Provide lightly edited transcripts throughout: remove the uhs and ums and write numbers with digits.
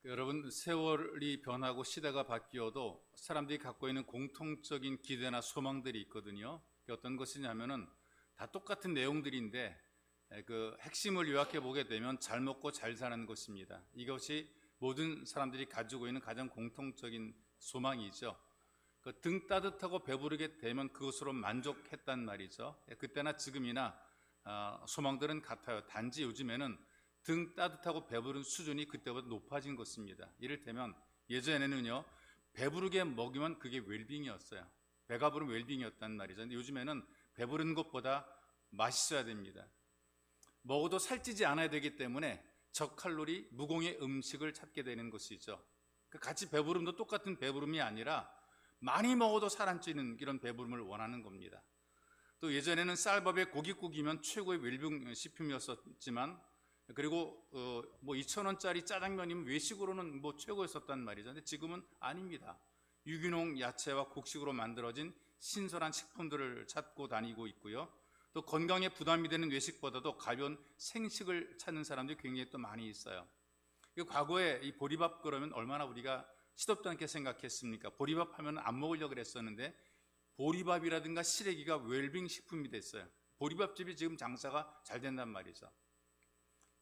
여러분, 세월이 변하고 시대가 바뀌어도 사람들이 갖고 있는 공통적인 기대나 소망들이 있거든요. 어떤 것이냐면은 다 똑같은 내용들인데 그 핵심을 요약해 보게 되면 잘 먹고 잘 사는 것입니다. 이것이 모든 사람들이 가지고 있는 가장 공통적인 소망이죠. 그 등 따뜻하고 배부르게 되면 그것으로 만족했단 말이죠. 그때나 지금이나 소망들은 같아요. 단지 요즘에는 등 따뜻하고 배부른 수준이 그때보다 높아진 것입니다. 이를테면 예전에는요, 배부르게 먹이면 그게 웰빙이었어요. 배가 부른 웰빙이었단 말이죠. 근데 요즘에는 배부른 것보다 맛있어야 됩니다. 먹어도 살찌지 않아야 되기 때문에 저칼로리 무공의 음식을 찾게 되는 것이죠. 같이 배부름도 똑같은 배부름이 아니라 많이 먹어도 살 안 찌는 이런 배부름을 원하는 겁니다. 또 예전에는 쌀밥에 고깃국이면 최고의 웰빙 식품이었지만, 그리고 2,000원짜리 짜장면이면 외식으로는 최고였었단 말이죠. 근데 지금은 아닙니다. 유기농 야채와 곡식으로 만들어진 신선한 식품들을 찾고 다니고 있고요. 또 건강에 부담이 되는 외식보다도 가벼운 생식을 찾는 사람들이 굉장히 또 많이 있어요. 과거에 이 보리밥 그러면 얼마나 우리가 시덥지 않게 생각했습니까? 보리밥 하면 안 먹으려고 그랬었는데 보리밥이라든가 시래기가 웰빙 식품이 됐어요. 보리밥집이 지금 장사가 잘 된단 말이죠.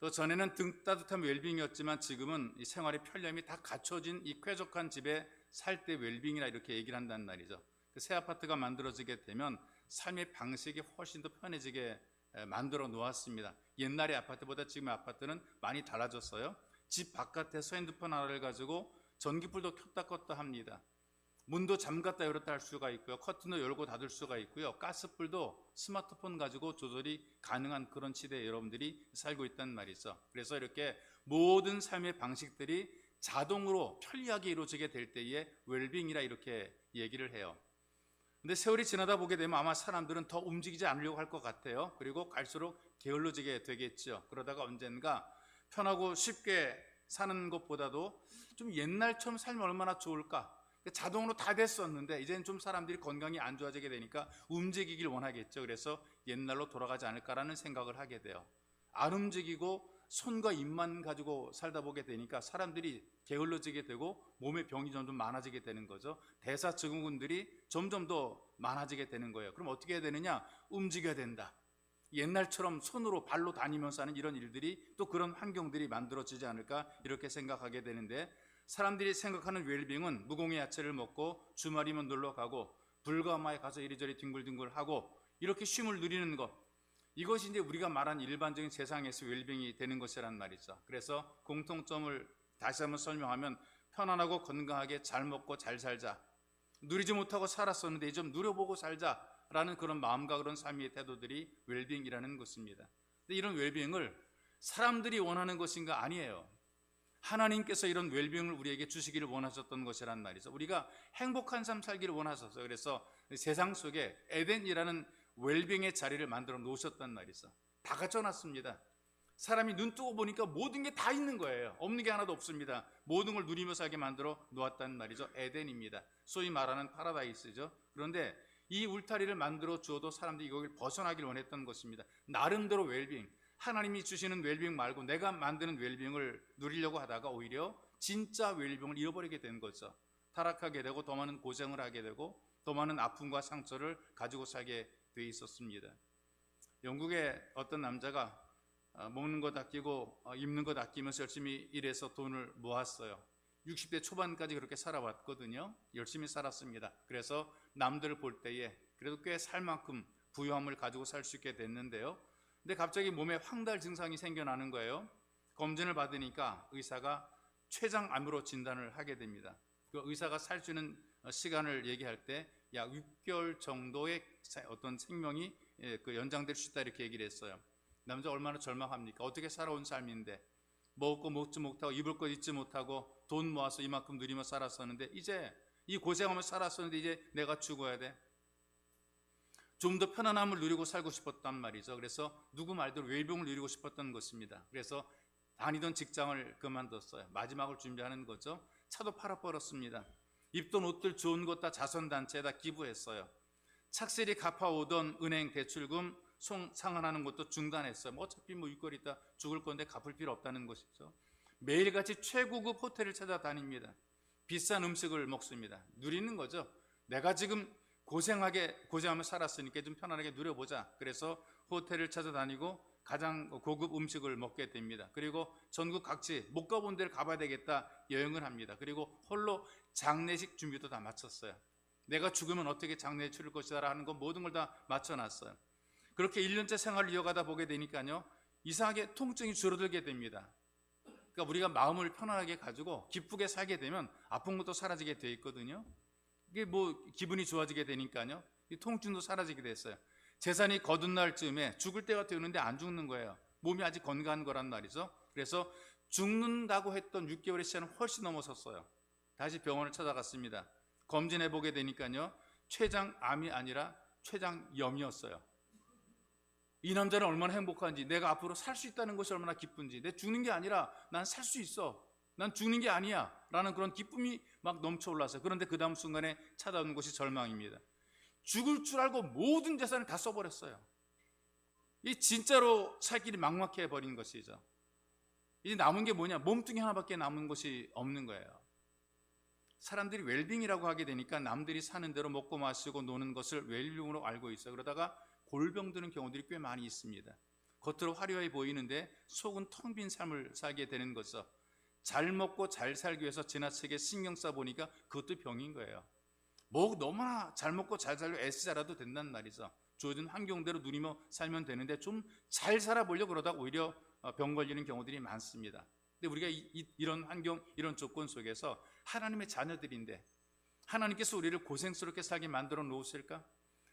또 전에는 등 따뜻한 웰빙이었지만 지금은 이 생활의 편리함이 다 갖춰진 이 쾌적한 집에 살 때 웰빙이라 이렇게 얘기를 한단 말이죠. 새 아파트가 만들어지게 되면 삶의 방식이 훨씬 더 편해지게 만들어 놓았습니다. 옛날의 아파트보다 지금의 아파트는 많이 달라졌어요. 집 바깥에서 핸드폰 하나를 가지고 전기불도 켰다 껐다 합니다. 문도 잠갔다 열었다 할 수가 있고요. 커튼도 열고 닫을 수가 있고요. 가스불도 스마트폰 가지고 조절이 가능한 그런 시대에 여러분들이 살고 있단 말이죠. 그래서 이렇게 모든 삶의 방식들이 자동으로 편리하게 이루어지게 될 때에 웰빙이라 이렇게 얘기를 해요. 근데 세월이 지나다 보게 되면 아마 사람들은 더 움직이지 않으려고 할 것 같아요. 그리고 갈수록 게을러지게 되겠죠. 그러다가 언젠가 편하고 쉽게 사는 것보다도 좀 옛날처럼 살면 얼마나 좋을까? 자동으로 다 됐었는데 이제는 좀 사람들이 건강이 안 좋아지게 되니까 움직이길 원하겠죠. 그래서 옛날로 돌아가지 않을까라는 생각을 하게 돼요. 안 움직이고 손과 입만 가지고 살다 보게 되니까 사람들이 게을러지게 되고 몸에 병이 점점 많아지게 되는 거죠. 대사증후군들이 점점 더 많아지게 되는 거예요. 그럼 어떻게 해야 되느냐? 움직여야 된다. 옛날처럼 손으로 발로 다니면서 하는 이런 일들이 또 그런 환경들이 만들어지지 않을까 이렇게 생각하게 되는데, 사람들이 생각하는 웰빙은 무공의 야채를 먹고 주말이면 놀러 가고 불가마에 가서 이리저리 뒹굴뒹굴하고 이렇게 쉼을 누리는 것, 이것이 이제 우리가 말한 일반적인 세상에서 웰빙이 되는 것이란 말이죠. 그래서 공통점을 다시 한번 설명하면 편안하고 건강하게 잘 먹고 잘 살자, 누리지 못하고 살았었는데 좀 누려보고 살자라는 그런 마음과 그런 삶의 태도들이 웰빙이라는 것입니다. 근데 이런 웰빙을 사람들이 원하는 것인가? 아니에요. 하나님께서 이런 웰빙을 우리에게 주시기를 원하셨던 것이란 말이죠. 우리가 행복한 삶 살기를 원하셨어요. 그래서 세상 속에 에덴이라는 웰빙의 자리를 만들어 놓으셨단 말이죠. 다 갖춰놨습니다. 사람이 눈 뜨고 보니까 모든 게 다 있는 거예요. 없는 게 하나도 없습니다. 모든 걸 누리며 살게 만들어 놓았단 말이죠. 에덴입니다. 소위 말하는 파라다이스죠. 그런데 이 울타리를 만들어 주어도 사람들이 이걸 벗어나길 원했던 것입니다. 나름대로 웰빙, 하나님이 주시는 웰빙 말고 내가 만드는 웰빙을 누리려고 하다가 오히려 진짜 웰빙을 잃어버리게 된 거죠. 타락하게 되고 더 많은 고생을 하게 되고 더 많은 아픔과 상처를 가지고 살게 돼 있었습니다. 영국의 어떤 남자가 먹는 것 아끼고 입는 것 아끼면서 열심히 일해서 돈을 모았어요. 60대 초반까지 그렇게 살아왔거든요. 열심히 살았습니다. 그래서 남들을 볼 때에 그래도 꽤 살 만큼 부유함을 가지고 살 수 있게 됐는데요. 근데 갑자기 몸에 황달 증상이 생겨나는 거예요. 검진을 받으니까 의사가 췌장암으로 진단을 하게 됩니다. 그 의사가 살 수 있는 시간을 얘기할 때 약 6개월 정도의 어떤 생명이 연장될 수 있다 이렇게 얘기를 했어요. 남자 얼마나 절망합니까? 어떻게 살아온 삶인데 먹을 거 먹지 못하고 입을 거 입지 못하고 돈 모아서 이만큼 누리며 살았었는데 이제 이 고생하며 살았었는데 이제 내가 죽어야 돼. 좀 더 편안함을 누리고 살고 싶었단 말이죠. 그래서 누구 말대로 웰빙을 누리고 싶었던 것입니다. 그래서 다니던 직장을 그만뒀어요. 마지막을 준비하는 거죠. 차도 팔아버렸습니다. 입던 옷들 좋은 것 다 자선단체에다 기부했어요. 착실히 갚아오던 은행 대출금 상환하는 것도 중단했어요. 어차피 일거리 있다 죽을 건데 갚을 필요 없다는 것이죠. 매일같이 최고급 호텔을 찾아다닙니다. 비싼 음식을 먹습니다. 누리는 거죠. 내가 지금 고생하며 살았으니까 좀 편안하게 누려보자. 그래서 호텔을 찾아다니고 가장 고급 음식을 먹게 됩니다. 그리고 전국 각지 못 가본 데를 가봐야 되겠다 여행을 합니다. 그리고 홀로 장례식 준비도 다 마쳤어요. 내가 죽으면 어떻게 장례에 치를 것이다 하는 거 모든 걸 다 맞춰놨어요. 그렇게 1년째 생활을 이어가다 보게 되니까요, 이상하게 통증이 줄어들게 됩니다. 그러니까 우리가 마음을 편안하게 가지고 기쁘게 살게 되면 아픈 것도 사라지게 돼 있거든요. 이게 뭐 기분이 좋아지게 되니까요, 이 통증도 사라지게 됐어요. 재산이 거듭날 즈음에 죽을 때가 되는데 안 죽는 거예요. 몸이 아직 건강한 거란 말이죠. 그래서 죽는다고 했던 6개월의 시간을 훨씬 넘어섰어요. 다시 병원을 찾아갔습니다. 검진해 보게 되니까요, 췌장암이 아니라 췌장염이었어요. 이 남자는 얼마나 행복한지, 내가 앞으로 살 수 있다는 것이 얼마나 기쁜지, 내 죽는 게 아니라 난 살 수 있어, 난 죽는 게 아니야 라는 그런 기쁨이 막 넘쳐올랐어요. 그런데 그 다음 순간에 찾아오는 것이 절망입니다. 죽을 줄 알고 모든 재산을 다 써버렸어요. 이 진짜로 살 길이 막막해 버린 것이죠. 이제 남은 게 뭐냐? 몸뚱이 하나밖에 남은 것이 없는 거예요. 사람들이 웰빙이라고 하게 되니까 남들이 사는 대로 먹고 마시고 노는 것을 웰빙으로 알고 있어요. 그러다가 골병 드는 경우들이 꽤 많이 있습니다. 겉으로 화려해 보이는데 속은 텅 빈 삶을 살게 되는 것이죠. 잘 먹고 잘 살기 위해서 지나치게 신경 써보니까 그것도 병인 거예요. 뭐 너무나 잘 먹고 잘 살려 애쓰자라도 된다는 말이죠. 주어진 환경대로 누리며 살면 되는데 좀 잘 살아보려고 그러다가 오히려 병 걸리는 경우들이 많습니다. 근데 우리가 이런 환경, 이런 조건 속에서 하나님의 자녀들인데 하나님께서 우리를 고생스럽게 살게 만들어 놓으실까?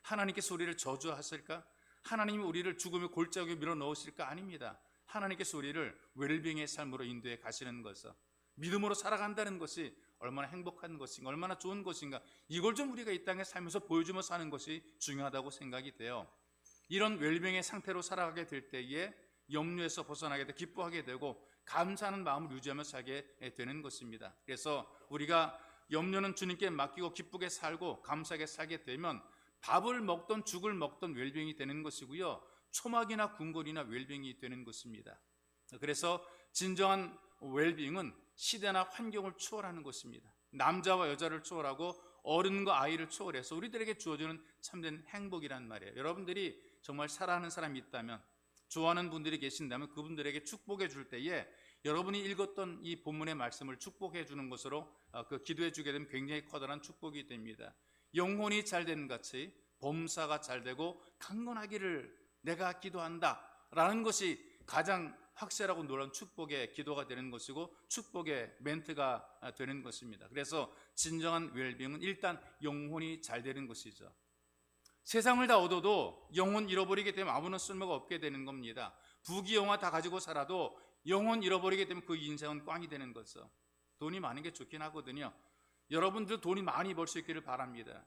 하나님께서 우리를 저주하실까? 하나님이 우리를 죽음의 골짜기에 밀어 넣으실까? 아닙니다. 하나님께서 우리를 웰빙의 삶으로 인도해 가시는 것을, 믿음으로 살아간다는 것이 얼마나 행복한 것인가, 얼마나 좋은 것인가, 이걸 좀 우리가 이 땅에 살면서 보여주며 사는 것이 중요하다고 생각이 돼요. 이런 웰빙의 상태로 살아가게 될 때에 염려에서 벗어나게 되고 기뻐하게 되고 감사하는 마음을 유지하며 살게 되는 것입니다. 그래서 우리가 염려는 주님께 맡기고 기쁘게 살고 감사하게 살게 되면 밥을 먹던 죽을 먹던 웰빙이 되는 것이고요, 초막이나 궁궐이나 웰빙이 되는 것입니다. 그래서 진정한 웰빙은 시대나 환경을 초월하는 것입니다. 남자와 여자를 초월하고 어른과 아이를 초월해서 우리들에게 주어지는 참된 행복이란 말이에요. 여러분들이 정말 사랑하는 사람이 있다면, 좋아하는 분들이 계신다면 그분들에게 축복해 줄 때에 여러분이 읽었던 이 본문의 말씀을 축복해 주는 것으로 기도해 주게 되면 굉장히 커다란 축복이 됩니다. 영혼이 잘 되는 같이 범사가 잘 되고 강건하기를 내가 기도한다 라는 것이 가장 확실하고 놀라운 축복의 기도가 되는 것이고 축복의 멘트가 되는 것입니다. 그래서 진정한 웰빙은 일단 영혼이 잘 되는 것이죠. 세상을 다 얻어도 영혼 잃어버리게 되면 아무런 쓸모가 없게 되는 겁니다. 부귀영화 다 가지고 살아도 영혼 잃어버리게 되면 그 인생은 꽝이 되는 거죠. 돈이 많은 게 좋긴 하거든요. 여러분들 돈이 많이 벌 수 있기를 바랍니다.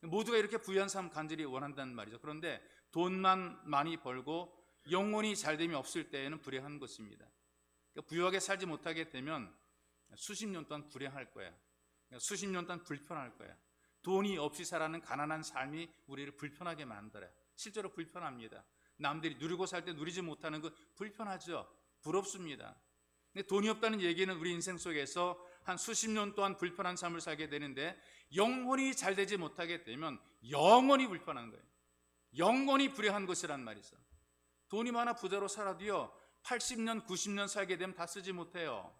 모두가 이렇게 부유한 삶 간절히 원한다는 말이죠. 그런데 돈만 많이 벌고 영혼이 잘 됨이 없을 때에는 불행한 것입니다. 그러니까 부유하게 살지 못하게 되면 수십 년 동안 불행할 거야. 수십 년 동안 불편할 거야. 돈이 없이 살아가는 가난한 삶이 우리를 불편하게 만들어요. 실제로 불편합니다. 남들이 누리고 살 때 누리지 못하는 거 불편하죠. 부럽습니다. 근데 돈이 없다는 얘기는 우리 인생 속에서 한 수십 년 동안 불편한 삶을 살게 되는데 영혼이 잘 되지 못하게 되면 영원히 불편한 거예요. 영원히 불행한 것이란 말이죠. 돈이 많아 부자로 살아도요 80년, 90년 살게 되면 다 쓰지 못해요.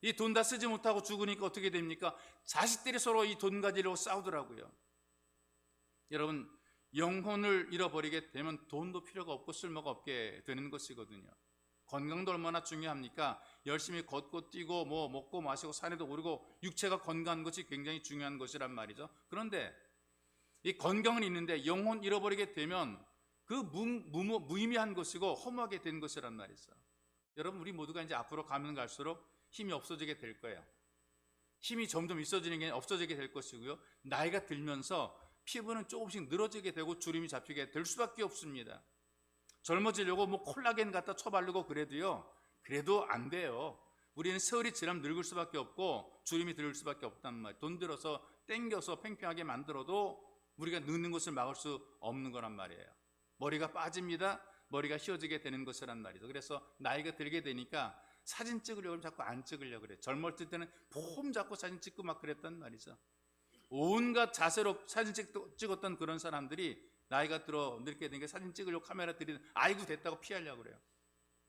이 돈 다 쓰지 못하고 죽으니까 어떻게 됩니까? 자식들이 서로 이 돈 가지려고 싸우더라고요. 여러분, 영혼을 잃어버리게 되면 돈도 필요가 없고 쓸모가 없게 되는 것이거든요. 건강도 얼마나 중요합니까? 열심히 걷고 뛰고 뭐 먹고 마시고 산에도 오르고 육체가 건강한 것이 굉장히 중요한 것이란 말이죠. 그런데 이 건강은 있는데 영혼 잃어버리게 되면 그 무의미한 것이고 허무하게 된 것이란 말이죠. 여러분, 우리 모두가 이제 앞으로 가면 갈수록 힘이 없어지게 될 거예요. 힘이 점점 있어지는 게 없어지게 될 것이고요. 나이가 들면서 피부는 조금씩 늘어지게 되고 주름이 잡히게 될 수밖에 없습니다. 젊어지려고 뭐 콜라겐 갖다 쳐바르고 그래도 안 돼요. 우리는 세월이 지나면 늙을 수밖에 없고 주름이 들을 수밖에 없단 말이에요. 돈 들어서 땡겨서 팽팽하게 만들어도 우리가 늙는 것을 막을 수 없는 거란 말이에요. 머리가 빠집니다. 머리가 휘어지게 되는 것이란 말이죠. 그래서 나이가 들게 되니까 사진 찍으려고 하면 자꾸 안 찍으려고 그래. 젊었을 때는 폼 잡고 사진 찍고 막 그랬단 말이죠. 온갖 자세로 사진 찍었던 그런 사람들이 나이가 들어 늙게 된 게 사진 찍으려고 카메라 들이는 아이고 됐다고 피하려고 그래요.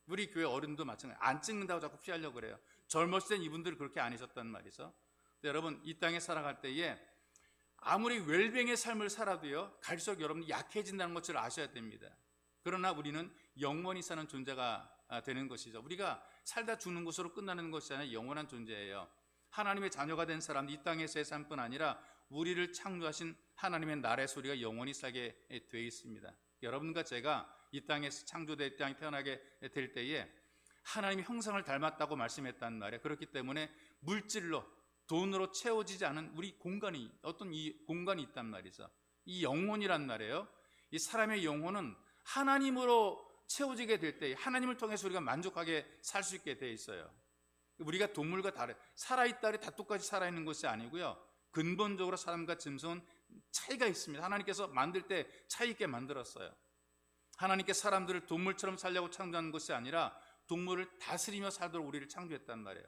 우리 교회 어른도 마찬가지. 안 찍는다고 자꾸 피하려고 그래요. 젊었을 땐 이분들이 그렇게 아니셨단 말이죠. 여러분, 이 땅에 살아갈 때에 아무리 웰빙의 삶을 살아도요, 갈수록 여러분이 약해진다는 것을 아셔야 됩니다. 그러나 우리는 영원히 사는 존재가 되는 것이죠. 우리가 살다 죽는 것으로 끝나는 것이 아니라 영원한 존재예요. 하나님의 자녀가 된 사람, 이 땅에서의 삶뿐 아니라 우리를 창조하신 하나님의 나라의 소리가 영원히 살게 되어 있습니다. 여러분과 제가 이 땅에서 창조될 땅에 태어나게 될 때에 하나님의 형상을 닮았다고 말씀했단 말이에요. 그렇기 때문에 물질로, 돈으로 채워지지 않은 우리 공간이, 어떤 이 공간이 있단 말이죠. 이 영혼이란 말이에요. 이 사람의 영혼은 하나님으로 채워지게 될 때 하나님을 통해서 우리가 만족하게 살 수 있게 되어 있어요. 우리가 동물과 다르, 살아있다 다 똑같이 살아있는 것이 아니고요, 근본적으로 사람과 짐승은 차이가 있습니다. 하나님께서 만들 때 차이 있게 만들었어요. 하나님께 사람들을 동물처럼 살려고 창조한 것이 아니라 동물을 다스리며 살도록 우리를 창조했단 말이에요.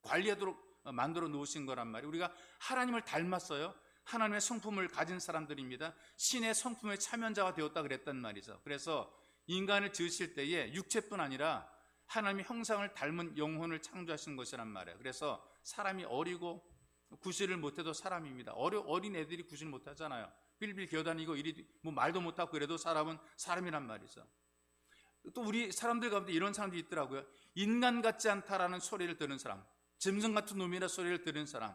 관리하도록 만들어 놓으신 거란 말이에요. 우리가 하나님을 닮았어요. 하나님의 성품을 가진 사람들입니다. 신의 성품의 참여자가 되었다 그랬단 말이죠. 그래서 인간을 지으실 때에 육체뿐 아니라 하나님의 형상을 닮은 영혼을 창조하신 것이란 말이에요. 그래서 사람이 어리고 구실을 못해도 사람입니다. 어린 애들이 구실 못하잖아요. 빌빌 기어다니고 이리 뭐 말도 못하고 그래도 사람은 사람이란 말이죠. 또 우리 사람들 가운데 이런 사람들이 있더라고요. 인간 같지 않다라는 소리를 들은 사람, 짐승 같은 놈이라 소리를 들은 사람,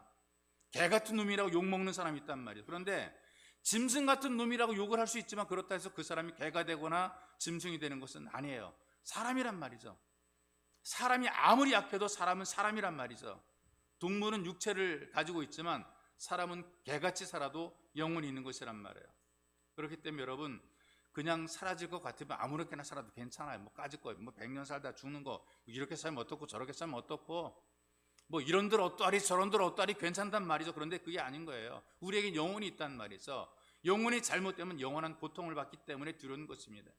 개 같은 놈이라고 욕먹는 사람이 있단 말이에요. 그런데 짐승 같은 놈이라고 욕을 할 수 있지만 그렇다 해서 그 사람이 개가 되거나 짐승이 되는 것은 아니에요. 사람이란 말이죠. 사람이 아무리 약해도 사람은 사람이란 말이죠. 동물은 육체를 가지고 있지만 사람은 개같이 살아도 영혼이 있는 것이란 말이에요. 그렇기 때문에 여러분, 그냥 사라질 것 같으면 아무렇게나 살아도 괜찮아요. 뭐 까짓 거, 뭐 100년 살다 죽는 거, 이렇게 살면 어떻고 저렇게 살면 어떻고, 뭐 이런들 어떠하리 저런들 어떠하리 괜찮단 말이죠. 그런데 그게 아닌 거예요. 우리에게 영혼이 있단 말이죠. 영혼이 잘못되면 영원한 고통을 받기 때문에 두려운 것입니다.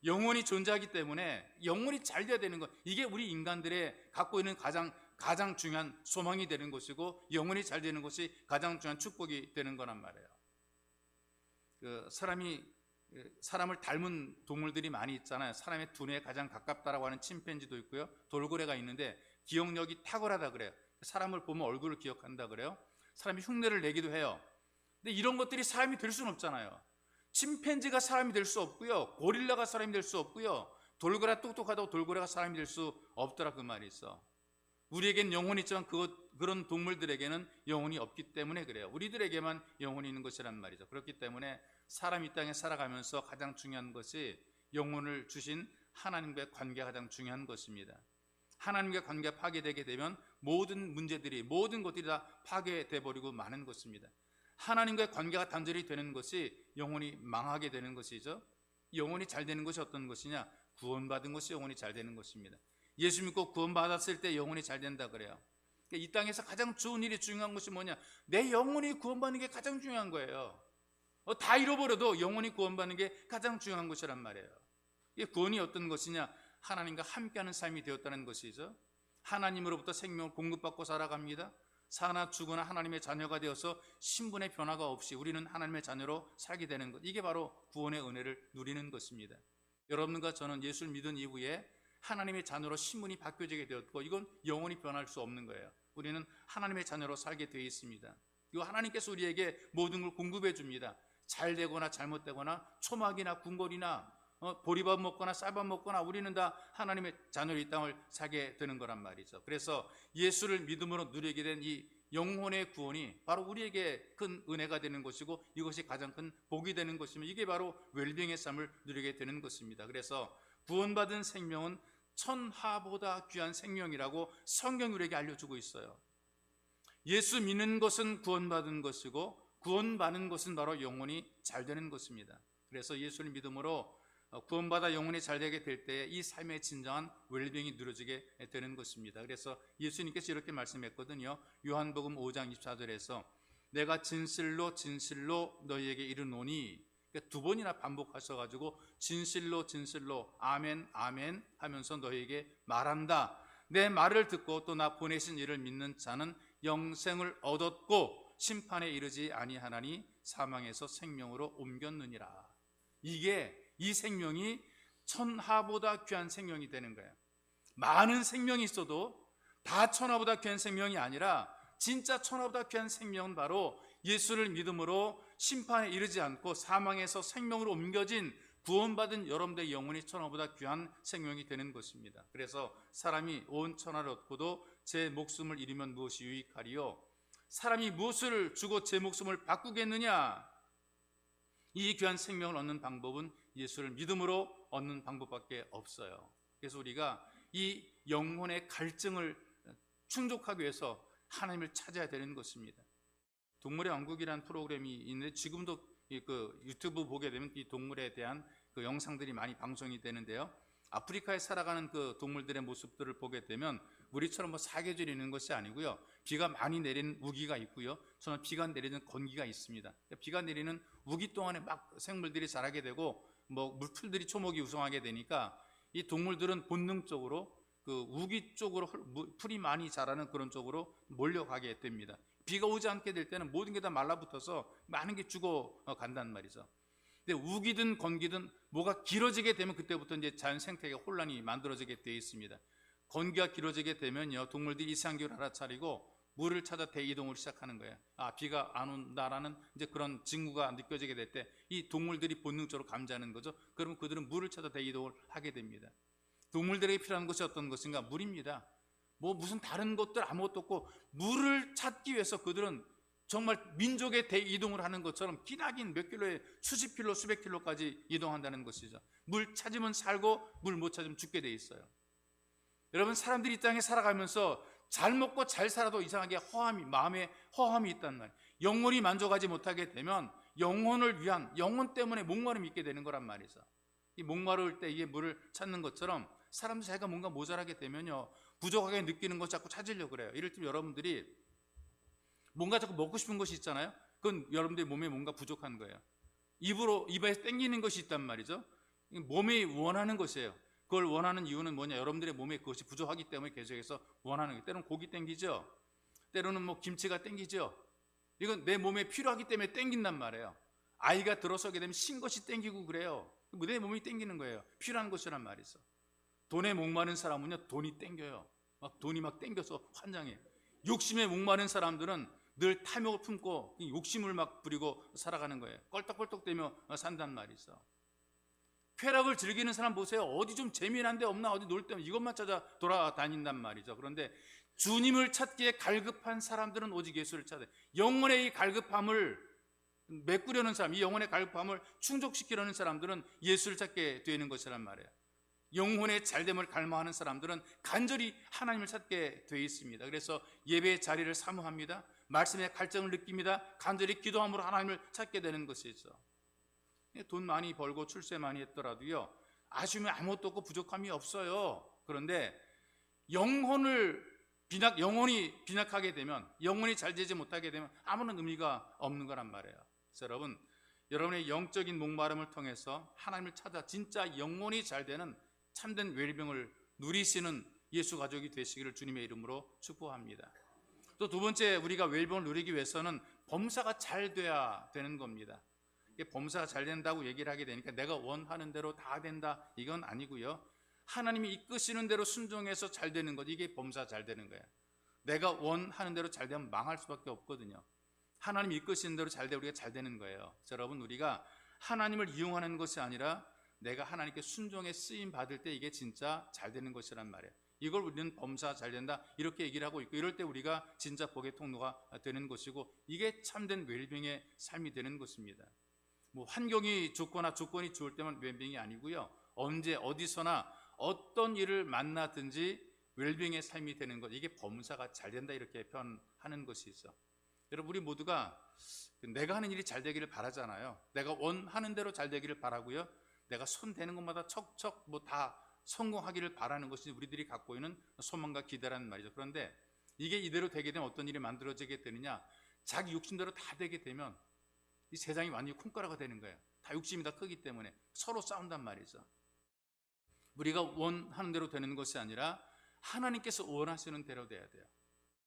영혼이 존재하기 때문에 영혼이 잘 돼야 되는 것, 이게 우리 인간들의 갖고 있는 가장 중요한 소망이 되는 것이고, 영혼이 잘 되는 것이 가장 중요한 축복이 되는 거란 말이에요. 사람을 닮은 동물들이 많이 있잖아요. 사람의 두뇌에 가장 가깝다라고 하는 침팬지도 있고요, 돌고래가 있는데 기억력이 탁월하다 그래요. 사람을 보면 얼굴을 기억한다 그래요. 사람이 흉내를 내기도 해요. 근데 이런 것들이 사람이 될 수는 없잖아요. 침팬지가 사람이 될 수 없고요, 고릴라가 사람이 될 수 없고요, 돌고래 똑똑하다고 돌고래가 사람이 될 수 없더라, 그 말이 있어. 우리에겐 영혼이 있지만 그런 동물들에게는 영혼이 없기 때문에 그래요. 우리들에게만 영혼이 있는 것이란 말이죠. 그렇기 때문에 사람이 이 땅에 살아가면서 가장 중요한 것이 영혼을 주신 하나님과의 관계가 가장 중요한 것입니다. 하나님과 관계가 파괴되게 되면 모든 문제들이, 모든 것들이 다 파괴돼 버리고 마는 것입니다. 하나님과의 관계가 단절이 되는 것이 영혼이 망하게 되는 것이죠. 영혼이 잘 되는 것이 어떤 것이냐? 구원받은 것이 영혼이 잘 되는 것입니다. 예수 믿고 구원받았을 때 영혼이 잘 된다 그래요. 그러니까 이 땅에서 가장 좋은 일이, 중요한 것이 뭐냐? 내 영혼이 구원받는 게 가장 중요한 거예요. 다 잃어버려도 영혼이 구원받는 게 가장 중요한 것이란 말이에요. 이 구원이 어떤 것이냐? 하나님과 함께하는 삶이 되었다는 것이죠. 하나님으로부터 생명을 공급받고 살아갑니다. 사나 죽으나 하나님의 자녀가 되어서 신분의 변화가 없이 우리는 하나님의 자녀로 살게 되는 것, 이게 바로 구원의 은혜를 누리는 것입니다. 여러분과 저는 예수를 믿은 이후에 하나님의 자녀로 신분이 바뀌어지게 되었고, 이건 영원히 변할 수 없는 거예요. 우리는 하나님의 자녀로 살게 되어 있습니다. 이거 하나님께서 우리에게 모든 걸 공급해 줍니다. 잘 되거나 잘못되거나 초막이나 궁궐이나 보리밥 먹거나 쌀밥 먹거나 우리는 다 하나님의 자녀로 이 땅을 살게 되는 거란 말이죠. 그래서 예수를 믿음으로 누리게 된 이 영혼의 구원이 바로 우리에게 큰 은혜가 되는 것이고, 이것이 가장 큰 복이 되는 것이며, 이게 바로 웰빙의 삶을 누리게 되는 것입니다. 그래서 구원받은 생명은 천하보다 귀한 생명이라고 성경이 우리에게 알려주고 있어요. 예수 믿는 것은 구원받은 것이고, 구원받는 것은 바로 영혼이 잘 되는 것입니다. 그래서 예수를 믿음으로 구원받아 영혼이 잘 되게 될 때 이 삶의 진정한 웰빙이 누려지게 되는 것입니다. 그래서 예수님께서 이렇게 말씀했거든요. 요한복음 5장 24절에서 내가 진실로 진실로 너희에게 이르노니, 두 번이나 반복하셔가지고 진실로 진실로 아멘 아멘 하면서 너희에게 말한다. 내 말을 듣고 또 나 보내신 이를 믿는 자는 영생을 얻었고 심판에 이르지 아니하나니 사망에서 생명으로 옮겼느니라. 이 생명이 천하보다 귀한 생명이 되는 거예요. 많은 생명이 있어도 다 천하보다 귀한 생명이 아니라 진짜 천하보다 귀한 생명은 바로 예수를 믿음으로 심판에 이르지 않고 사망에서 생명으로 옮겨진 구원받은 여러분들의 영혼이 천하보다 귀한 생명이 되는 것입니다. 그래서 사람이 온 천하를 얻고도 제 목숨을 잃으면 무엇이 유익하리요? 사람이 무엇을 주고 제 목숨을 바꾸겠느냐? 이 귀한 생명을 얻는 방법은 예수를 믿음으로 얻는 방법밖에 없어요. 그래서 우리가 이 영혼의 갈증을 충족하기 위해서 하나님을 찾아야 되는 것입니다. 동물의 왕국이라는 프로그램이 있는데 지금도 그 유튜브 보게 되면 이 동물에 대한 그 영상들이 많이 방송이 되는데요. 아프리카에 살아가는 그 동물들의 모습들을 보게 되면 우리처럼 뭐 사계절이 있는 것이 아니고요. 비가 많이 내리는 우기가 있고요. 저는 비가 내리는 건기가 있습니다. 비가 내리는 우기 동안에 막 생물들이 자라게 되고 뭐 물풀들이 초목이 우성하게 되니까 이 동물들은 본능적으로 그 우기 쪽으로 풀이 많이 자라는 그런 쪽으로 몰려가게 됩니다. 비가 오지 않게 될 때는 모든 게 다 말라붙어서 많은 게 죽어 간단 말이죠. 근데 우기든 건기든 뭐가 길어지게 되면 그때부터 이제 자연 생태계 혼란이 만들어지게 되어 있습니다. 건기가 길어지게 되면요, 동물들이 이상기후를 알아차리고 물을 찾아 대이동을 시작하는 거예요. 비가 안 온다라는 이제 그런 징후가 느껴지게 될 때 이 동물들이 본능적으로 감지하는 거죠. 그러면 그들은 물을 찾아 대이동을 하게 됩니다. 동물들에게 필요한 것이 어떤 것인가? 물입니다. 뭐 무슨 다른 것들 아무것도 없고 물을 찾기 위해서 그들은 정말 민족의 대이동을 하는 것처럼 기나긴 몇 킬로에 수십 킬로 수백 킬로까지 이동한다는 것이죠. 물 찾으면 살고 물 못 찾으면 죽게 돼 있어요. 여러분, 사람들이 이 땅에 살아가면서 잘 먹고 잘 살아도 이상하게 마음에 허함이 있단 말이에요. 영혼이 만족하지 못하게 되면 영혼을 위한, 영혼 때문에 목마름이 있게 되는 거란 말이죠. 이 목마를 때 이게 물을 찾는 것처럼 사람들 자기가 뭔가 모자라게 되면요, 부족하게 느끼는 것 자꾸 찾으려고 그래요. 이럴 때 여러분들이 뭔가 자꾸 먹고 싶은 것이 있잖아요. 그건 여러분들의 몸에 뭔가 부족한 거예요. 입에서 땡기는 것이 있단 말이죠. 몸이 원하는 것이에요. 그걸 원하는 이유는 뭐냐? 여러분들의 몸에 그것이 부족하기 때문에 계속해서 원하는 거예요. 때로는 고기 땡기죠. 때로는 뭐 김치가 땡기죠. 이건 내 몸에 필요하기 때문에 땡긴단 말이에요. 아이가 들어서게 되면 신것이 땡기고 그래요. 내 몸이 땡기는 거예요. 필요한 것이란 말이죠. 돈에 목마른 사람은요, 돈이 땡겨요. 돈이 막 땡겨서 환장해요. 욕심에 목마른 사람들은 늘 탐욕을 품고 욕심을 막 부리고 살아가는 거예요. 껄떡껄떡대며 산단 말이죠. 쾌락을 즐기는 사람 보세요. 어디 좀 재미난 데 없나, 어디 놀 때면 이것만 찾아 돌아다닌단 말이죠. 그런데 주님을 찾기에 갈급한 사람들은 오직 예수를 찾아요. 영혼의 이 갈급함을 메꾸려는 사람, 이 영혼의 갈급함을 충족시키려는 사람들은 예수를 찾게 되는 것이란 말이에요. 영혼의 잘됨을 갈망하는 사람들은 간절히 하나님을 찾게 되어 있습니다. 그래서 예배의 자리를 사모합니다. 말씀의 갈증을 느낍니다. 간절히 기도함으로 하나님을 찾게 되는 것이죠. 돈 많이 벌고 출세 많이 했더라도요, 아쉬움이 아무것도 없고 부족함이 없어요. 그런데 영혼이 빈약하게 되면, 영혼이 잘 되지 못하게 되면 아무런 의미가 없는 거란 말이에요. 그래서 여러분의 영적인 목마름을 통해서 하나님을 찾아 진짜 영혼이 잘 되는 참된 웰빙을 누리시는 예수 가족이 되시기를 주님의 이름으로 축복합니다. 또 두 번째, 우리가 웰빙을 누리기 위해서는 범사가 잘 돼야 되는 겁니다. 범사가 잘 된다고 얘기를 하게 되니까 내가 원하는 대로 다 된다, 이건 아니고요. 하나님이 이끄시는 대로 순종해서 잘 되는 것, 이게 범사가 잘 되는 거예요. 내가 원하는 대로 잘 되면 망할 수밖에 없거든요. 하나님이 이끄시는 대로 잘 되면 우리가 잘 되는 거예요. 여러분, 우리가 하나님을 이용하는 것이 아니라 내가 하나님께 순종에 쓰임 받을 때 이게 진짜 잘 되는 것이란 말이에요. 이걸 우리는 범사 잘 된다 이렇게 얘기를 하고 있고, 이럴 때 우리가 진짜 복의 통로가 되는 것이고, 이게 참된 웰빙의 삶이 되는 것입니다. 뭐 환경이 좋거나 조건이 좋을 때만 웰빙이 아니고요, 언제 어디서나 어떤 일을 만나든지 웰빙의 삶이 되는 것, 이게 범사가 잘 된다 이렇게 표현하는 것이죠. 여러분, 우리 모두가 내가 하는 일이 잘 되기를 바라잖아요. 내가 원하는 대로 잘 되기를 바라고요, 내가 손 대는 것마다 척척 뭐 다 성공하기를 바라는 것이 우리들이 갖고 있는 소망과 기대라는 말이죠. 그런데 이게 이대로 되게 되면 어떤 일이 만들어지게 되느냐? 자기 욕심대로 다 되게 되면 이 세상이 완전히 콩가루가 되는 거예요. 다 욕심이 다 크기 때문에 서로 싸운단 말이죠. 우리가 원하는 대로 되는 것이 아니라 하나님께서 원하시는 대로 돼야 돼요.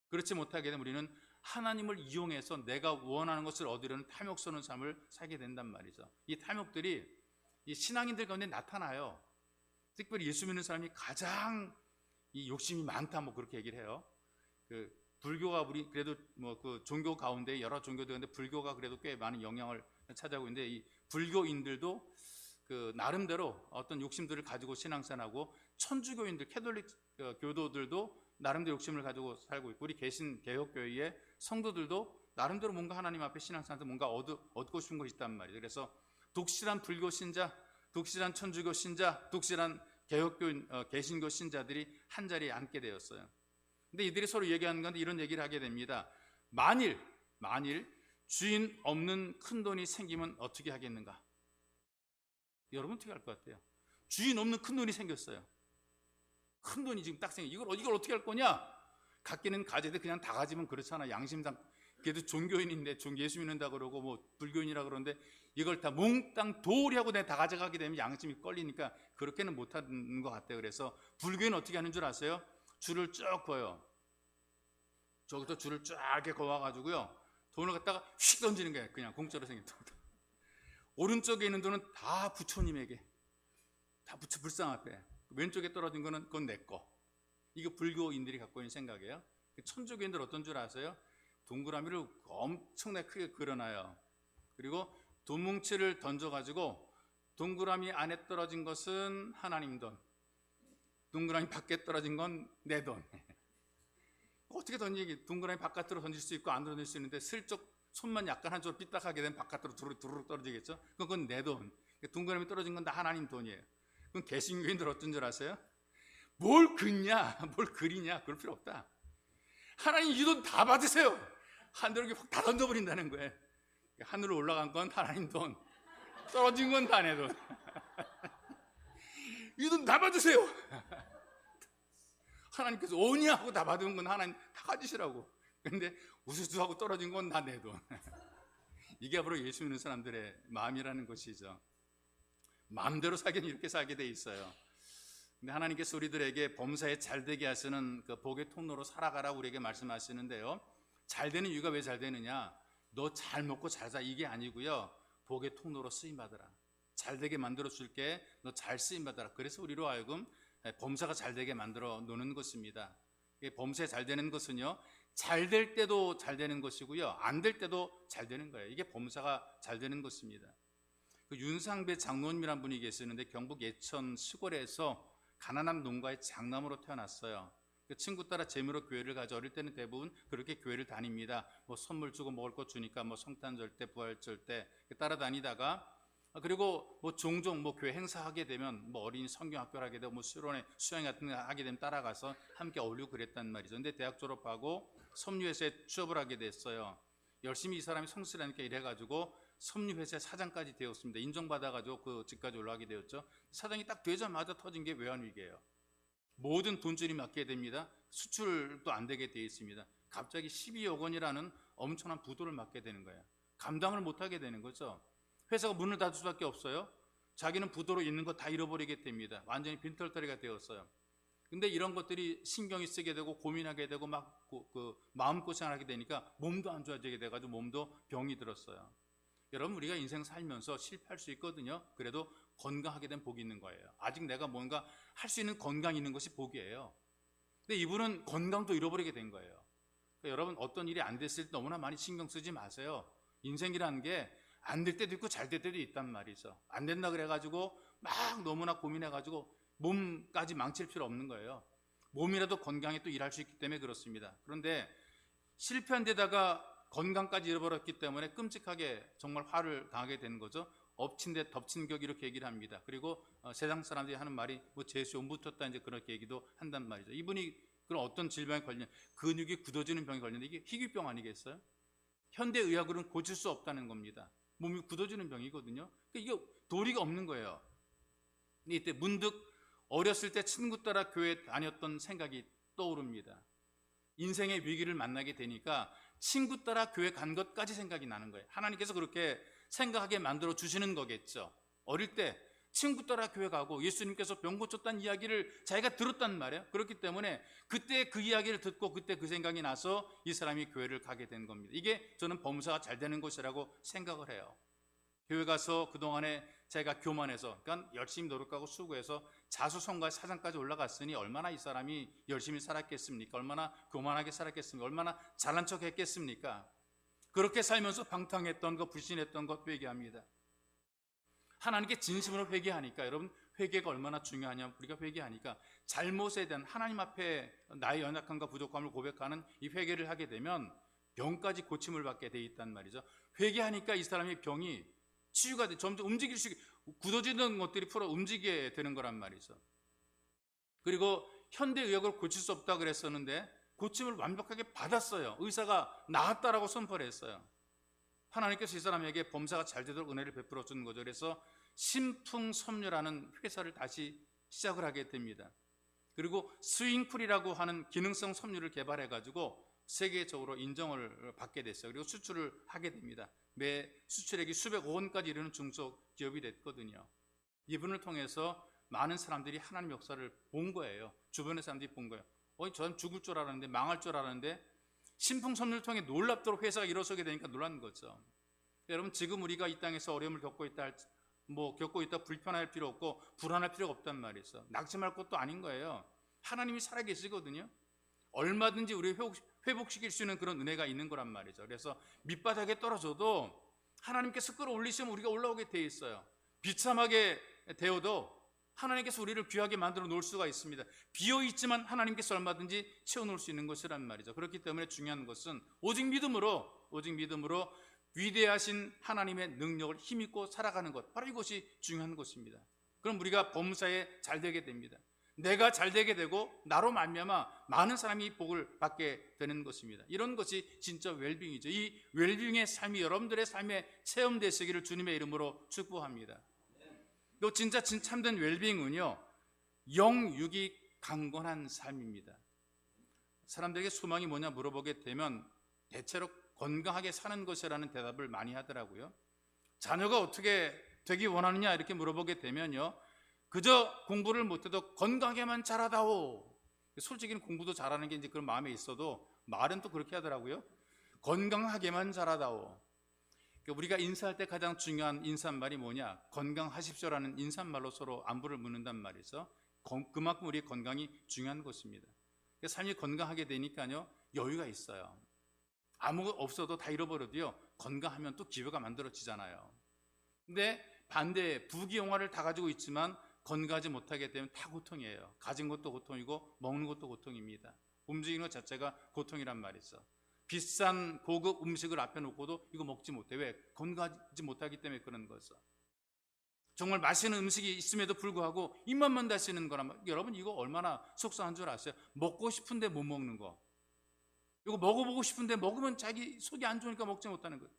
그렇지 못하게 되면 우리는 하나님을 이용해서 내가 원하는 것을 얻으려는 탐욕 쏘는 삶을 살게 된단 말이죠. 이 탐욕들이 이 신앙인들 가운데 나타나요. 특별히 예수 믿는 사람이 가장 이 욕심이 많다, 뭐 그렇게 얘기를 해요. 그 불교가 우리 그래도 뭐 그 종교 가운데 여러 종교들 가운데 불교가 그래도 꽤 많은 영향을 차지하고 있는데, 이 불교인들도 그 나름대로 어떤 욕심들을 가지고 신앙생활하고, 천주교인들 캐톨릭 교도들도 나름대로 욕심을 가지고 살고 있고, 우리 개혁교회의 성도들도 나름대로 뭔가 하나님 앞에 신앙생활에서 뭔가 얻고 싶은 것이 있단 말이에요. 그래서 독실한 불교 신자, 독실한 천주교 신자, 독실한 개혁교인 개신교 신자들이 한 자리에 앉게 되었어요. 근데 이들이 서로 얘기하는 건데 이런 얘기를 하게 됩니다. 만일 주인 없는 큰 돈이 생기면 어떻게 하겠는가? 여러분 어떻게 할 것 같아요? 주인 없는 큰 돈이 생겼어요. 큰 돈이 지금 딱 생겨. 이걸 어떻게 할 거냐? 갖기는 가져도 그냥 다 가지면 그렇잖아. 양심상 그래도 종교인인데 예수 믿는다 그러고 뭐 불교인이라 그러는데 이걸 다 몽땅 도리하고 내가 다 가져가게 되면 양심이 걸리니까 그렇게는 못하는 것 같아요. 그래서 불교인은 어떻게 하는 줄 아세요? 줄을 쭉 그어요. 저기서 줄을 쫙 이렇게 그어가지고요, 돈을 갖다가 휙 던지는 거예요. 그냥 공짜로 생긴 돈. 오른쪽에 있는 돈은 다 부처님에게, 다 부처 불상 앞에. 왼쪽에 떨어진 거는 그건 내 거. 이거 불교인들이 갖고 있는 생각이에요. 천주교인들 어떤 줄 아세요? 동그라미를 엄청나게 크게 그려놔요. 그리고 돈 뭉치를 던져가지고 동그라미 안에 떨어진 것은 하나님 돈, 동그라미 밖에 떨어진 건 내 돈. 어떻게 던지기? 동그라미 바깥으로 던질 수 있고 안으로 던질 수 있는데 슬쩍 손만 약간 한쪽으로 삐딱하게 되면 바깥으로 두루룩 떨어지겠죠? 그건 내 돈. 동그라미 떨어진 건 다 하나님 돈이에요. 그럼 개신교인들 어떤 줄 아세요? 뭘 긋냐, 뭘 그리냐, 그럴 필요 없다. 하나님 이 돈 다 받으세요. 하늘에 확 다 던져버린다는 거예요. 하늘로 올라간 건 하나님 돈, 떨어진 건 다 내 돈. 이 돈 다 받으세요. 하나님께서 오냐 하고 다 받은 건 하나님 다 가지시라고. 그런데 우수수하고 떨어진 건 다 내 돈. 이게 바로 예수 믿는 사람들의 마음이라는 것이죠. 마음대로 살기는 이렇게 살게 돼 있어요. 근데 하나님께서 우리들에게 범사에 잘되게 하시는 그 복의 통로로 살아가라고 우리에게 말씀하시는데요, 잘 되는 이유가 왜 잘 되느냐? 너 잘 먹고 잘 사, 이게 아니고요, 복의 통로로 쓰임받으라. 잘 되게 만들어 줄게, 너 잘 쓰임받아라. 그래서 우리로 하여금 범사가 잘 되게 만들어 놓는 것입니다. 범사에 잘 되는 것은요, 잘 될 때도 잘 되는 것이고요, 안 될 때도 잘 되는 거예요. 이게 범사가 잘 되는 것입니다. 그 윤상배 장로님이라는 분이 계시는데 경북 예천 시골에서 가난한 농가의 장남으로 태어났어요. 그 친구 따라 재미로 교회를 가죠. 어릴 때는 대부분 그렇게 교회를 다닙니다. 뭐 선물 주고 먹을 거 주니까 뭐 성탄절 때, 부활절 때 따라다니다가, 그리고 뭐 종종 뭐 교회 행사하게 되면 뭐 어린이 성경학교를 하게 되고 뭐 수영 같은 거 하게 되면 따라가서 함께 어울리고 그랬단 말이죠. 근데 대학 졸업하고 섭리회사에 취업을 하게 됐어요. 열심히 이 사람이 성실하니까 이래가지고 섭리회사 사장까지 되었습니다. 인정받아가지고 그 집까지 올라가게 되었죠. 사장이 딱 되자마자 터진 게 외환위기예요. 모든 돈줄이 막게 됩니다. 수출도 안 되게 되어 있습니다. 갑자기 12억 원이라는 엄청난 부도를 맞게 되는 거예요. 감당을 못하게 되는 거죠. 회사가 문을 닫을 수밖에 없어요. 자기는 부도로 있는 거 다 잃어버리게 됩니다. 완전히 빈털터리가 되었어요. 근데 이런 것들이 신경이 쓰게 되고 고민하게 되고 막 마음고생을 하게 되니까 몸도 안 좋아지게 돼가지고 몸도 병이 들었어요. 여러분, 우리가 인생 살면서 실패할 수 있거든요. 그래도 건강하게 된 복이 있는 거예요. 아직 내가 뭔가 할 수 있는 건강이 있는 것이 복이에요. 근데 이분은 건강도 잃어버리게 된 거예요. 그러니까 여러분, 어떤 일이 안 됐을 때 너무나 많이 신경 쓰지 마세요. 인생이라는 게 안 될 때도 있고 잘 될 때도 있단 말이죠. 안 된다 그래가지고 막 너무나 고민해가지고 몸까지 망칠 필요 없는 거예요. 몸이라도 건강에 또 일할 수 있기 때문에 그렇습니다. 그런데 실패한 데다가 건강까지 잃어버렸기 때문에 끔찍하게 정말 화를 당하게 되는 거죠. 엎친 데 덮친 격, 이렇게 얘기를 합니다. 그리고 세상 사람들이 하는 말이 뭐 재수에 온 붙었다, 이제 그렇게 얘기도 한단 말이죠. 이분이 그런 어떤 질병에 걸린, 근육이 굳어지는 병에 걸렸는데 이게 희귀병 아니겠어요? 현대 의학으로는 고칠 수 없다는 겁니다. 몸이 굳어지는 병이거든요. 그러니까 이게 도리가 없는 거예요. 근데 이때 문득 어렸을 때 친구 따라 교회 다녔던 생각이 떠오릅니다. 인생의 위기를 만나게 되니까 친구 따라 교회 간 것까지 생각이 나는 거예요. 하나님께서 그렇게 생각하게 만들어 주시는 거겠죠. 어릴 때 친구 따라 교회 가고 예수님께서 병 고쳤다는 이야기를 자기가 들었단 말이에요. 그렇기 때문에 그때 그 이야기를 듣고 그때 그 생각이 나서 이 사람이 교회를 가게 된 겁니다. 이게 저는 범사가 잘 되는 것이라고 생각을 해요. 교회 가서 그동안에 자기가 교만해서, 그러니까 열심히 노력하고 수고해서 자수성가 사장까지 올라갔으니 얼마나 이 사람이 열심히 살았겠습니까? 얼마나 교만하게 살았겠습니까? 얼마나 잘난 척 했겠습니까? 그렇게 살면서 방탕했던 것, 불신했던 것 회개합니다. 하나님께 진심으로 회개하니까, 여러분 회개가 얼마나 중요하냐, 우리가 회개하니까 잘못에 대한 하나님 앞에 나의 연약함과 부족함을 고백하는 이 회개를 하게 되면 병까지 고침을 받게 돼 있단 말이죠. 회개하니까 이 사람의 병이 치유가 돼, 점점 움직일 수 있게, 굳어지는 것들이 풀어 움직이게 되는 거란 말이죠. 그리고 현대의학으로 고칠 수 없다 그랬었는데 고침을 완벽하게 받았어요. 의사가 나았다라고 선포를 했어요. 하나님께서 이 사람에게 범사가 잘 되도록 은혜를 베풀어 주는 거죠. 그래서 신풍섬유라는 회사를 다시 시작을 하게 됩니다. 그리고 스윙풀이라고 하는 기능성 섬유를 개발해 가지고 세계적으로 인정을 받게 됐어요. 그리고 수출을 하게 됩니다. 매 수출액이 수백억 원까지 이르는 중소기업이 됐거든요. 이분을 통해서 많은 사람들이 하나님 역사를 본 거예요. 주변의 사람들이 본 거예요. 저는 죽을 줄 알았는데, 망할 줄 알았는데 신풍섬유를 통해 놀랍도록 회사가 일어서게 되니까 놀란 거죠. 여러분, 지금 우리가 이 땅에서 어려움을 겪고 있다 불편할 필요 없고 불안할 필요가 없단 말이죠. 낙심할 것도 아닌 거예요. 하나님이 살아계시거든요. 얼마든지 우리 회복시킬 수 있는 그런 은혜가 있는 거란 말이죠. 그래서 밑바닥에 떨어져도 하나님께서 끌어올리시면 우리가 올라오게 돼 있어요. 비참하게 되어도 하나님께서 우리를 귀하게 만들어 놓을 수가 있습니다. 비어있지만 하나님께서 얼마든지 채워놓을 수 있는 것이란 말이죠. 그렇기 때문에 중요한 것은 오직 믿음으로 위대하신 하나님의 능력을 힘입고 살아가는 것, 바로 이것이 중요한 것입니다. 그럼 우리가 범사에 잘 되게 됩니다. 내가 잘 되게 되고 나로 말미암아 많은 사람이 복을 받게 되는 것입니다. 이런 것이 진짜 웰빙이죠. 이 웰빙의 삶이 여러분들의 삶에 체험되시기를 주님의 이름으로 축복합니다. 또 진짜 참된 웰빙은요, 영육이 강건한 삶입니다. 사람들에게 소망이 뭐냐 물어보게 되면 대체로 건강하게 사는 것이라는 대답을 많이 하더라고요. 자녀가 어떻게 되기 원하느냐 이렇게 물어보게 되면요, 그저 공부를 못해도 건강하게만 자라다오. 솔직히는 공부도 잘하는 게 이제 그런 마음에 있어도 말은 또 그렇게 하더라고요. 건강하게만 자라다오. 우리가 인사할 때 가장 중요한 인사말이 뭐냐? 건강하십시오라는 인사말로 서로 안부를 묻는단 말이죠. 그만큼 우리의 건강이 중요한 것입니다. 삶이 건강하게 되니까요, 여유가 있어요. 아무것도 없어도 다 잃어버려도요, 건강하면 또 기회가 만들어지잖아요. 근데 반대에 부귀영화를 다 가지고 있지만 건강하지 못하게 되면 다 고통이에요. 가진 것도 고통이고 먹는 것도 고통입니다. 움직이는 것 자체가 고통이란 말이죠. 비싼 고급 음식을 앞에 놓고도 이거 먹지 못해. 왜? 건강하지 못하기 때문에 그런 거죠. 정말 맛있는 음식이 있음에도 불구하고 입맛만 다시는 거란 말이에요. 여러분, 이거 얼마나 속상한 줄 아세요? 먹고 싶은데 못 먹는 거. 이거 먹어보고 싶은데 먹으면 자기 속이 안 좋으니까 먹지 못하는 거예요.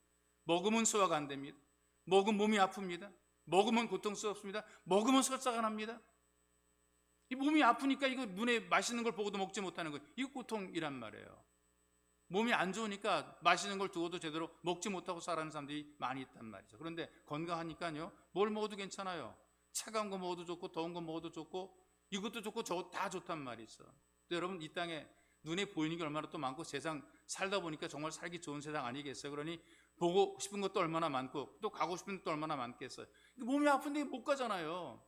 먹으면 소화가 안 됩니다. 먹으면 몸이 아픕니다. 먹으면 고통스럽습니다. 먹으면 설사가 납니다. 이 몸이 아프니까 이거 눈에 맛있는 걸 보고도 먹지 못하는 거예요. 이거 고통이란 말이에요. 몸이 안 좋으니까 맛있는 걸 두고도 제대로 먹지 못하고 살아가는 사람들이 많이 있단 말이죠. 그런데 건강하니까요, 뭘 먹어도 괜찮아요. 차가운 거 먹어도 좋고 더운 거 먹어도 좋고 이것도 좋고 저것도 다 좋단 말이죠. 여러분, 이 땅에 눈에 보이는 게 얼마나 또 많고 세상 살다 보니까 정말 살기 좋은 세상 아니겠어요? 그러니 보고 싶은 것도 얼마나 많고 또 가고 싶은 것도 얼마나 많겠어요. 몸이 아픈데 못 가잖아요.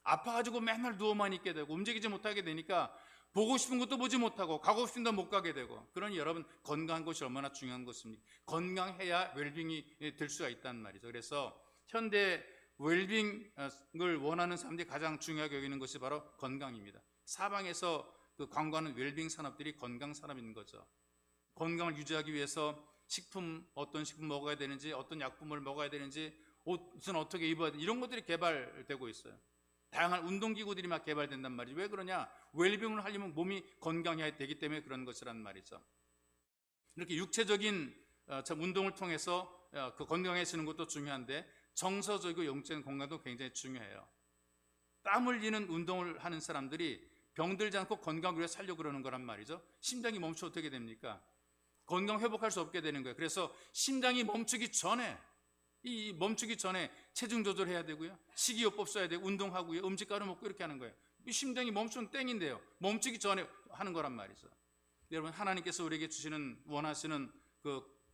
아파가지고 맨날 누워만 있게 되고 움직이지 못하게 되니까 보고 싶은 것도 보지 못하고 가고 싶은 데 못 가게 되고. 그러니 여러분, 건강한 것이 얼마나 중요한 것입니까? 건강해야 웰빙이 될 수가 있단 말이죠. 그래서 현대 웰빙을 원하는 사람들이 가장 중요하게 여기는 것이 바로 건강입니다. 사방에서 그 광고하는 웰빙 산업들이 건강 산업인 거죠. 건강을 유지하기 위해서 어떤 식품 먹어야 되는지, 어떤 약품을 먹어야 되는지, 옷은 어떻게 입어야 되는지, 이런 것들이 개발되고 있어요. 다양한 운동기구들이 막 개발된단 말이죠. 왜 그러냐? 웰빙을 하려면 몸이 건강해야 되기 때문에 그런 것이란 말이죠. 이렇게 육체적인 운동을 통해서 그 건강해지는 것도 중요한데 정서적이고 영적인 건강도 굉장히 중요해요. 땀 흘리는 운동을 하는 사람들이 병들지 않고 건강을 위해 살려고 그러는 거란 말이죠. 심장이 멈추면 어떻게 됩니까? 건강 회복할 수 없게 되는 거예요. 그래서 심장이 멈추기 전에 이 멈추기 전에 체중 조절해야 되고요, 식이요법 써야 되고, 운동하고요, 음식가루 먹고 이렇게 하는 거예요. 이 심장이 멈추면 땡인데요, 멈추기 전에 하는 거란 말이죠. 여러분, 하나님께서 우리에게 주시는, 원하시는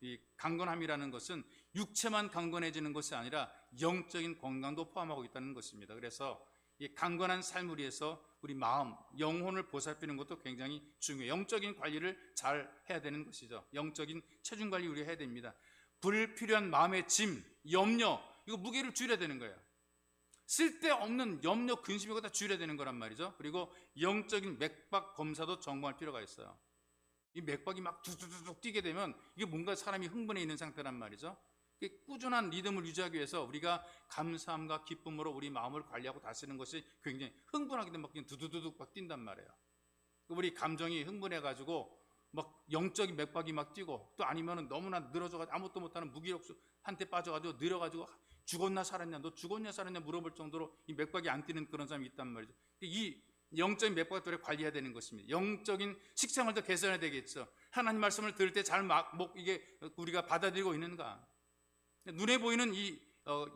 이 강건함이라는 것은 육체만 강건해지는 것이 아니라 영적인 건강도 포함하고 있다는 것입니다. 그래서 이 강건한 삶을 위해서 우리 마음, 영혼을 보살피는 것도 굉장히 중요해요. 영적인 관리를 잘 해야 되는 것이죠. 영적인 체중 관리 우리가 해야 됩니다. 불필요한 마음의 짐, 염려, 이거 무게를 줄여야 되는 거예요. 쓸데없는 염려, 근심 이거 다 줄여야 되는 거란 말이죠. 그리고 영적인 맥박 검사도 점검할 필요가 있어요. 이 맥박이 막 툭툭툭 뛰게 되면 이게 뭔가 사람이 흥분해 있는 상태란 말이죠. 꾸준한 리듬을 유지하기 위해서 우리가 감사함과 기쁨으로 우리 마음을 관리하고 다스리는 것이 굉장히, 흥분하게 되면 막 두두두둑 막 뛴단 말이에요. 우리 감정이 흥분해가지고 막 영적인 맥박이 막 뛰고, 또 아니면은 너무나 늘어져가지고 아무것도 못하는 무기력한테 빠져가지고 느려가지고 죽었나 살았냐, 너 죽었냐 살았냐 물어볼 정도로 이 맥박이 안 뛰는 그런 사람이 있단 말이죠. 이 영적인 맥박을 관리해야 되는 것입니다. 영적인 식생활을 더 개선해야 되겠죠. 하나님 말씀을 들을 때 잘 이게 우리가 받아들이고 있는가? 눈에 보이는 이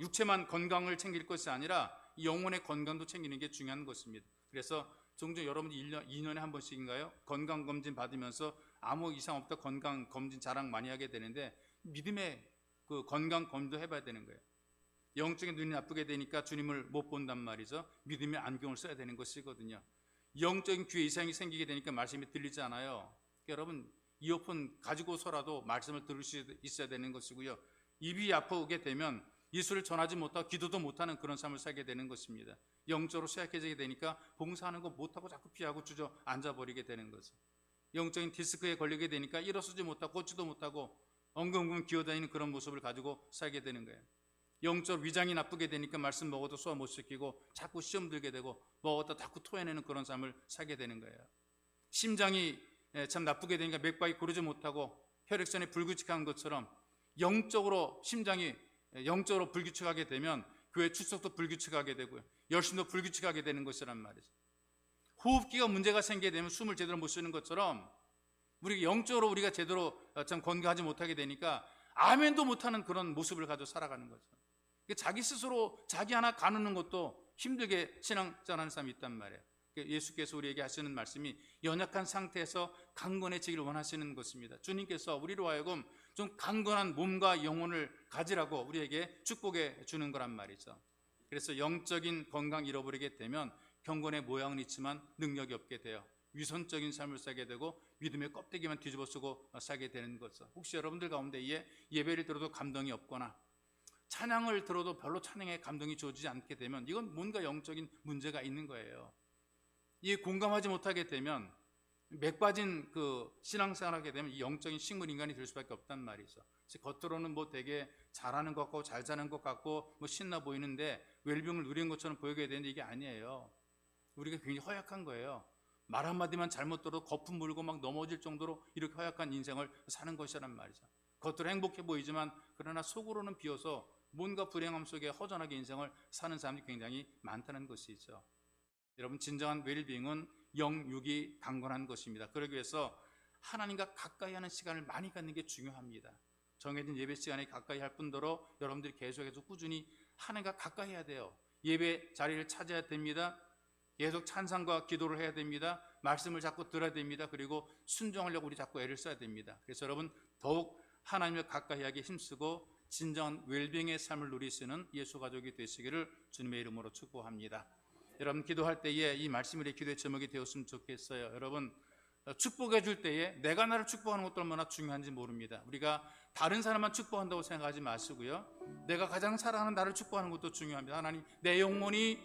육체만 건강을 챙길 것이 아니라 영혼의 건강도 챙기는 게 중요한 것입니다. 그래서 종종 여러분이 2년에 한 번씩인가요? 건강검진 받으면서 아무 이상 없다 건강검진 자랑 많이 하게 되는데, 믿음의 그 건강검진도 해봐야 되는 거예요. 영적인 눈이 나쁘게 되니까 주님을 못 본단 말이죠. 믿음의 안경을 써야 되는 것이거든요. 영적인 귀에 이상이 생기게 되니까 말씀이 들리지 않아요. 여러분, 이어폰 가지고서라도 말씀을 들을 수 있어야 되는 것이고요. 입이 아프게 되면 예수를 전하지 못하고 기도도 못하는 그런 삶을 살게 되는 것입니다. 영적으로 쇠약해지게 되니까 봉사하는 거 못하고 자꾸 피하고 주저앉아버리게 되는 거죠. 영적인 디스크에 걸리게 되니까 일어서지 못하고 걷지도 못하고 엉금엉금 기어다니는 그런 모습을 가지고 살게 되는 거예요. 영적 위장이 나쁘게 되니까 말씀 먹어도 소화 못 시키고 자꾸 시험 들게 되고 먹었다 자꾸 토해내는 그런 삶을 살게 되는 거예요. 심장이 참 나쁘게 되니까 맥박이 고르지 못하고 혈액순환이 불규칙한 것처럼 영적으로 심장이 영적으로 불규칙하게 되면 교회 출석도 불규칙하게 되고요, 열심도 불규칙하게 되는 것이란 말이죠. 호흡기가 문제가 생기게 되면 숨을 제대로 못 쉬는 것처럼 우리 영적으로 우리가 제대로 참 건강하지 못하게 되니까 아멘도 못하는 그런 모습을 가지고 살아가는 거죠. 자기 스스로 자기 하나 가누는 것도 힘들게 신앙생활하는 사람이 있단 말이에요. 예수께서 우리에게 하시는 말씀이 연약한 상태에서 강건해지기를 원하시는 것입니다. 주님께서 우리로 하여금 좀 강건한 몸과 영혼을 가지라고 우리에게 축복해 주는 거란 말이죠. 그래서 영적인 건강 잃어버리게 되면 경건의 모양은 있지만 능력이 없게 돼요. 위선적인 삶을 살게 되고 믿음의 껍데기만 뒤집어 쓰고 살게 되는 거죠. 혹시 여러분들 가운데 예배를 들어도 감동이 없거나 찬양을 들어도 별로 찬양에 감동이 주어지지 않게 되면 이건 뭔가 영적인 문제가 있는 거예요. 이 공감하지 못하게 되면 맥 빠진 그 신앙생활하게 되면 이 영적인 식물 인간이 될 수밖에 없단 말이죠. 겉으로는 뭐 되게 잘하는 것 같고 잘 사는 것 같고 뭐 신나 보이는데 웰빙을 누리는 것처럼 보이게 되는데 이게 아니에요. 우리가 굉장히 허약한 거예요. 말 한마디만 잘못 들어도 거품 물고 막 넘어질 정도로 이렇게 허약한 인생을 사는 것이란 말이죠. 겉으로 행복해 보이지만 그러나 속으로는 비어서 뭔가 불행함 속에 허전하게 인생을 사는 사람들이 굉장히 많다는 것이죠. 여러분, 진정한 웰빙은 영육이 강건한 것입니다. 그러기 위해서 하나님과 가까이 하는 시간을 많이 갖는 게 중요합니다. 정해진 예배 시간에 가까이 할 뿐더러 여러분들이 계속해서 꾸준히 하나님과 가까이 해야 돼요. 예배 자리를 찾아야 됩니다. 계속 찬양과 기도를 해야 됩니다. 말씀을 자꾸 들어야 됩니다. 그리고 순종하려고 우리 자꾸 애를 써야 됩니다. 그래서 여러분, 더욱 하나님을 가까이 하기 힘쓰고 진정한 웰빙의 삶을 누리시는 예수 가족이 되시기를 주님의 이름으로 축복합니다. 여러분, 기도할 때에 이 말씀이 우리 기도의 제목이 되었으면 좋겠어요. 여러분, 축복해 줄 때에 내가 나를 축복하는 것도 얼마나 중요한지 모릅니다. 우리가 다른 사람만 축복한다고 생각하지 마시고요, 내가 가장 사랑하는 나를 축복하는 것도 중요합니다. 하나님, 내 영혼이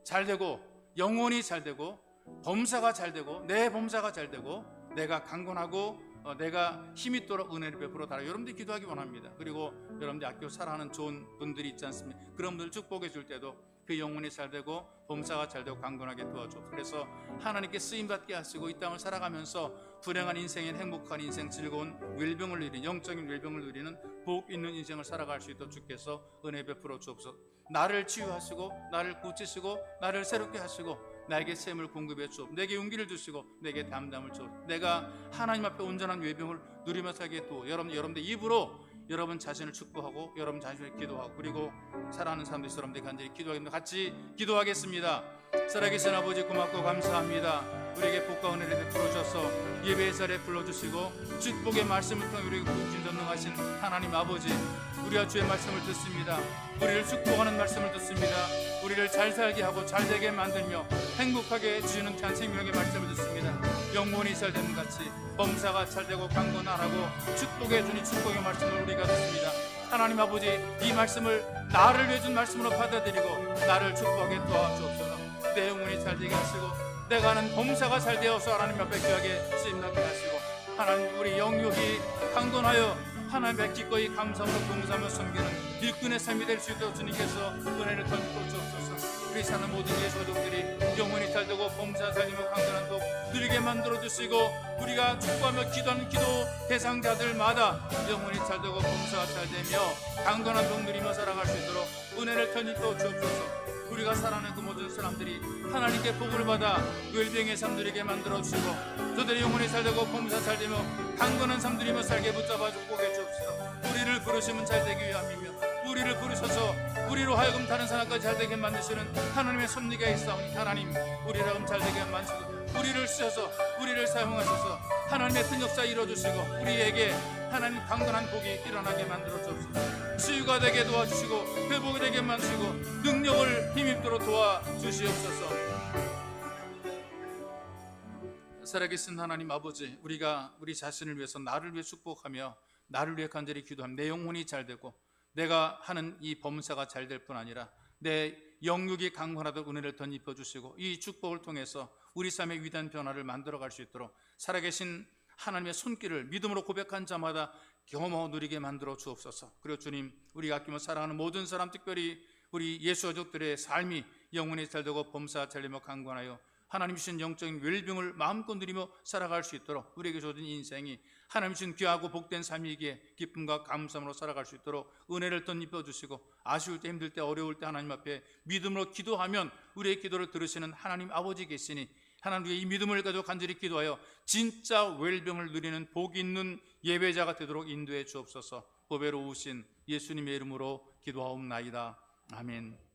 잘 되고 영혼이 잘 되고 범사가 잘 되고 내 범사가 잘 되고 내가 강건하고 내가 힘이 있도록 은혜를 베풀어 달라. 여러분들이 기도하기 원합니다. 그리고 여러분들이 아끼고 사랑하는 좋은 분들이 있지 않습니까? 그런 분들 축복해 줄 때도 그 영혼이 잘 되고 범사가 잘 되고 강건하게 도와줘. 그래서 하나님께 쓰임받게 하시고 이 땅을 살아가면서 불행한 인생인 행복한 인생, 즐거운 웰빙을 누리는, 영적인 웰빙을 누리는 복 있는 인생을 살아갈 수 있도록 주께서 은혜 베풀어 주옵소서. 나를 치유하시고 나를 고치시고 나를 새롭게 하시고 나에게 샘을 공급해 주옵소서. 내게 용기를 주시고 내게 담담을 주옵소서. 내가 하나님 앞에 온전한 웰빙을 누리며 살게 도 여러분들 입으로 여러분 자신을 축복하고 여러분 자신을 기도하고 그리고 사랑하는 사람들 여러분들이 간절히 기도하겠습니다. 같이 기도하겠습니다. 살아계신 아버지 고맙고 감사합니다. 우리에게 복과 은혜를 베풀어 주셔서 예배의 자리에 불러주시고 축복의 말씀을 통해 우리에게 구주전능하신 하나님 아버지, 우리가 주의 말씀을 듣습니다. 우리를 축복하는 말씀을 듣습니다. 우리를 잘 살게 하고 잘 되게 만들며 행복하게 해주시는 귀한 생명의 말씀을 듣습니다. 영혼이 잘 되는 같이 범사가 잘 되고 강건하라고 축복해 주니 축복의 말씀을 우리가 듣습니다. 하나님 아버지, 이 말씀을 나를 위해 준 말씀으로 받아들이고 나를 축복하게 도와주옵소서. 내 영혼이 잘 되게 하시고 내가 하는 범사가 잘 되어서 하나님 앞에 귀하게 쓰임나게 하시고 하나님 우리 영육이 강건하여 하나님의 기꺼이 감사함으로 봉사하며 섬기는 일꾼의 삶이 될 수 있도록 주님께서 은혜를 던져 주옵소서. 우리 사는 모든 예수 가족들이 영혼이 잘 되고 범사 잘 되며 강건한 복 누리게 만들어 주시고 우리가 축복하며 기도하는 기도 대상자들마다 영혼이 잘 되고 범사가 잘 되며 강건한 복 누리며 살아갈 수 있도록 은혜를 던져 주옵소서. 우리가 살아가는 그 모든 사람들이 하나님께 복을 받아 웰빙의 삶 누리게 만들어 주시고 저들의 영혼이 잘 되고 범사 잘 되며 강건한 삶 누리며 살게 붙잡아 축복해 주옵소서. 우리를 부르시면 잘 되기 위함이며 우리를 부르셔서 우리로 하여금 다른 사람까지 잘 되게 만드시는 하나님의 섭리가 있사오니 하나님 우리를 하여금 잘 되게 만드시고 우리를 쓰셔서 우리를 사용하셔서 하나님의 큰 역사 이뤄주시고 우리에게 하나님 강건한 복이 일어나게 만들어 주옵소서. 치유가 되게 도와주시고 회복이 되게 만드시고 능력을 힘입도록 도와주시옵소서. 살아계신 하나님 아버지, 우리가 우리 자신을 위해서 나를 위해 축복하며 나를 위해 간절히 기도하며 내 영혼이 잘 되고 내가 하는 이 범사가 잘 될 뿐 아니라 내 영육이 강건하도록 은혜를 덧입혀 주시고 이 축복을 통해서 우리 삶의 위대한 변화를 만들어갈 수 있도록 살아계신 하나님의 손길을 믿음으로 고백한 자마다 경험하고 누리게 만들어 주옵소서. 그리고 주님, 우리가 아끼며 사랑하는 모든 사람, 특별히 우리 예수 가족들의 삶이 영혼이 잘 되고 범사 잘 되며 강건하여 하나님 주신 영적인 웰빙을 마음껏 누리며 살아갈 수 있도록 우리에게 주어진 인생이 하나님 주신 귀하고 복된 삶이기에 기쁨과 감사함으로 살아갈 수 있도록 은혜를 덧입혀 주시고 아쉬울 때 힘들 때 어려울 때 하나님 앞에 믿음으로 기도하면 우리의 기도를 들으시는 하나님 아버지 계시니 하나님 우리의 이 믿음을 가지고 간절히 기도하여 진짜 웰빙을 누리는 복 있는 예배자가 되도록 인도해 주옵소서. 보배로 우신 예수님의 이름으로 기도하옵나이다. 아멘.